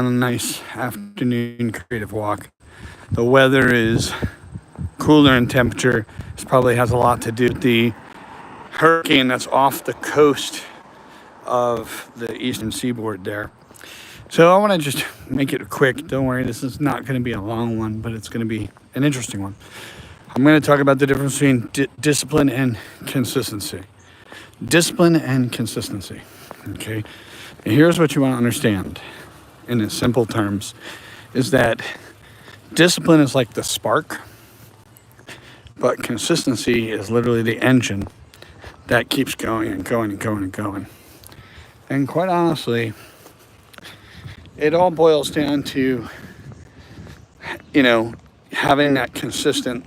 a nice afternoon creative walk. The weather is cooler in temperature. This probably has a lot to do with the hurricane that's off the coast of the eastern seaboard there. So I want to just make it quick. Don't worry, this is not going to be a long one, but it's going to be an interesting one. I'm going to talk about the difference between discipline and consistency. Discipline and consistency. Okay. And here's what you want to understand in simple terms is that discipline is like the spark, but consistency is literally the engine that keeps going and going and going and going. And quite honestly, it all boils down to, having that consistent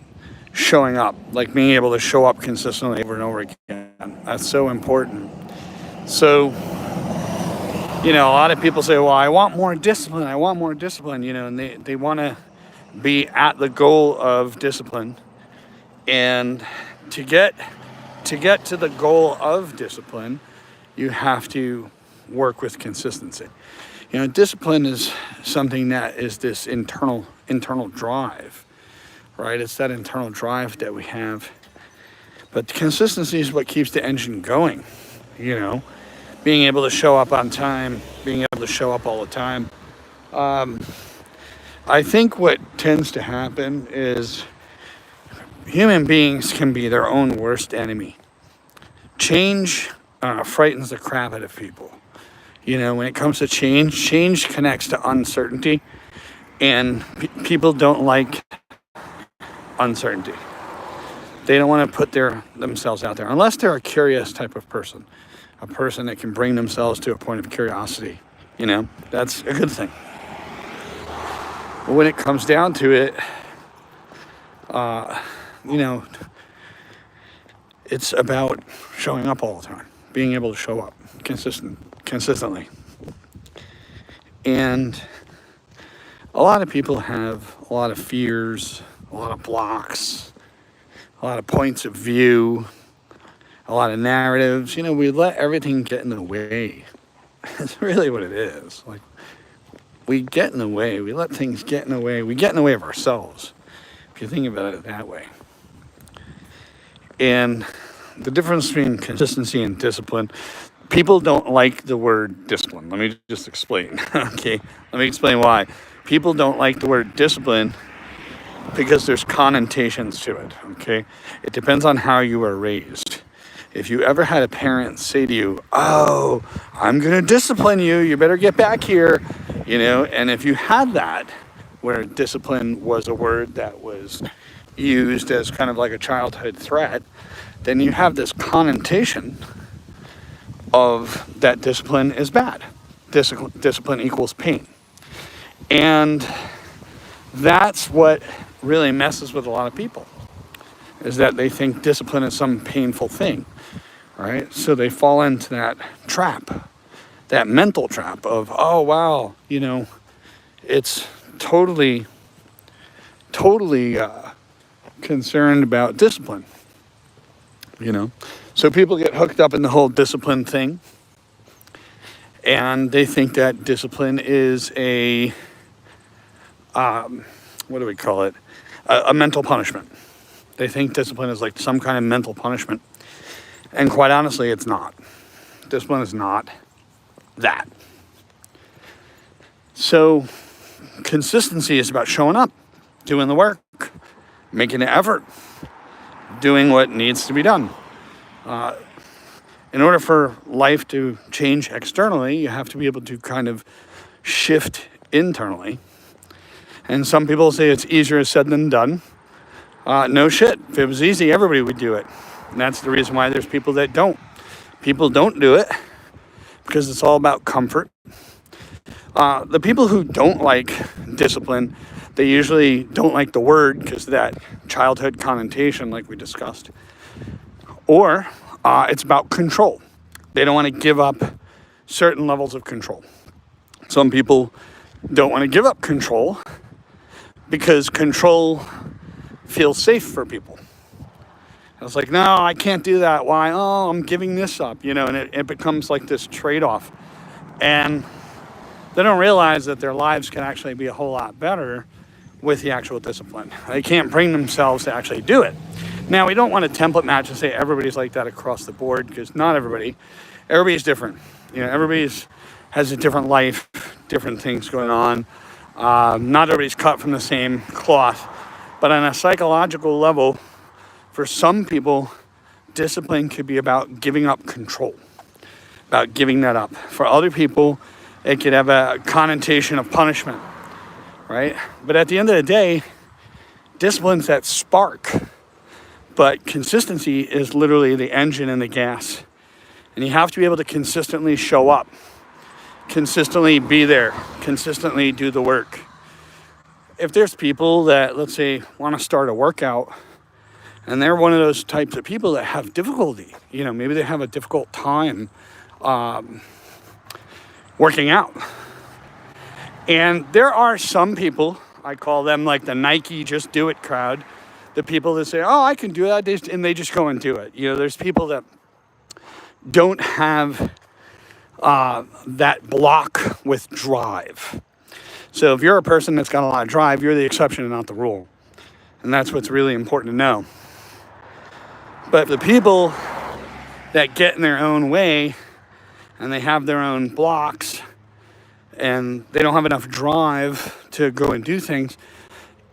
showing up, like being able to show up consistently over and over again. That's so important. So, a lot of people say, well, I want more discipline, and they want to be at the goal of discipline. And to get to the goal of discipline, you have to work with consistency. Discipline is something that is this internal drive, right? It's that internal drive that we have. But consistency is what keeps the engine going, being able to show up on time, being able to show up all the time. I think what tends to happen is human beings can be their own worst enemy. Change frightens the crap out of people. When it comes to change connects to uncertainty, and people don't like uncertainty. They don't want to put themselves out there unless they're a curious type of person, a person that can bring themselves to a point of curiosity. That's a good thing. But when it comes down to it, it's about showing up all the time, being able to show up consistently. And a lot of people have a lot of fears, a lot of blocks, a lot of points of view, a lot of narratives. We let everything get in the way. That's really what it is. Like, we get in the way. We let things get in the way. We get in the way of ourselves, if you think about it that way. And the difference between consistency and discipline, people don't like the word discipline. Let me just explain. Okay, let me explain why. People don't like the word discipline because there's connotations to it. Okay, it depends on how you were raised. If you ever had a parent say to you, "Oh, I'm going to discipline you. You better get back here," and if you had that, where discipline was a word that was used as kind of like a childhood threat, then you have this connotation of that discipline is bad. Discipline equals pain. And that's what really messes with a lot of people, is that they think discipline is some painful thing, right? So they fall into that trap, that mental trap of, oh, wow, it's totally concerned about discipline, So people get hooked up in the whole discipline thing, and they think that discipline is a mental punishment. They think discipline is like some kind of mental punishment, and quite honestly, it's not. Discipline is not that. So consistency is about showing up, doing the work, making an effort, doing what needs to be done. In order for life to change externally, you have to be able to kind of shift internally. And some people say it's easier said than done. No shit. If it was easy, everybody would do it. And that's the reason why there's people that don't. People don't do it because it's all about comfort. The people who don't like discipline, they usually don't like the word because of that childhood connotation like we discussed. Or it's about control. They don't want to give up certain levels of control. Some people don't want to give up control because control feels safe for people. And it's like, no, I can't do that. Why? Oh, I'm giving this up, and it becomes like this trade-off. And they don't realize that their lives can actually be a whole lot better with the actual discipline. They can't bring themselves to actually do it. Now, we don't want to template match and say everybody's like that across the board, because not everybody's different. Everybody's has a different life, different things going on. Not everybody's cut from the same cloth. But on a psychological level, for some people, discipline could be about giving up control, about giving that up. For other people, it could have a connotation of punishment, right? But at the end of the day, discipline's that spark. But consistency is literally the engine and the gas. And you have to be able to consistently show up, consistently be there, consistently do the work. If there's people that, let's say, want to start a workout, and they're one of those types of people that have difficulty, maybe they have a difficult time working out. And there are some people, I call them like the Nike just do it crowd, the people that say, oh, I can do that, and they just go and do it. There's people that don't have that block with drive. So if you're a person that's got a lot of drive, you're the exception and not the rule. And that's what's really important to know. But the people that get in their own way and they have their own blocks and they don't have enough drive to go and do things,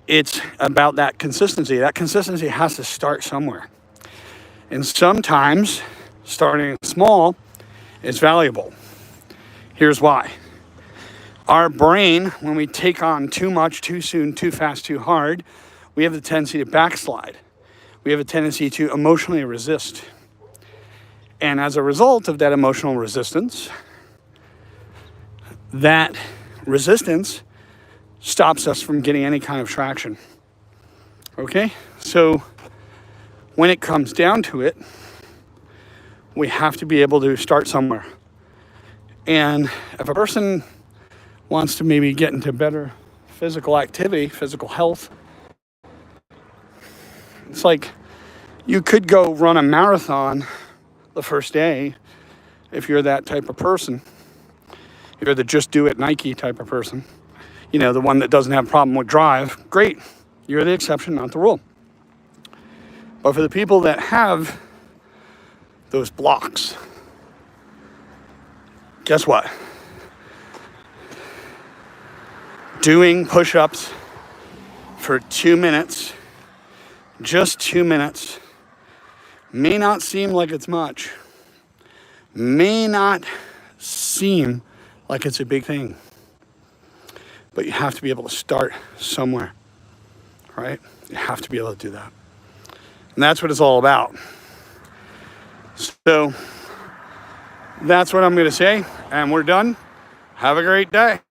it's about that consistency. That consistency has to start somewhere. And sometimes starting small is valuable. Here's why. Our brain, when we take on too much, too soon, too fast, too hard, we have the tendency to backslide. We have a tendency to emotionally resist. And as a result of that emotional resistance, that resistance stops us from getting any kind of traction. Okay? So when it comes down to it, we have to be able to start somewhere. And if a person wants to maybe get into better physical activity, physical health, it's like you could go run a marathon the first day if you're that type of person. You're the just do it Nike type of person. The one that doesn't have a problem with drive. Great. You're the exception, not the rule. But for the people that have those blocks, guess what? Doing push-ups for 2 minutes, just 2 minutes, may not seem like it's much, may not seem like it's a big thing, but you have to be able to start somewhere, right? You have to be able to do that. And that's what it's all about. So that's what I'm going to say, and we're done. Have a great day.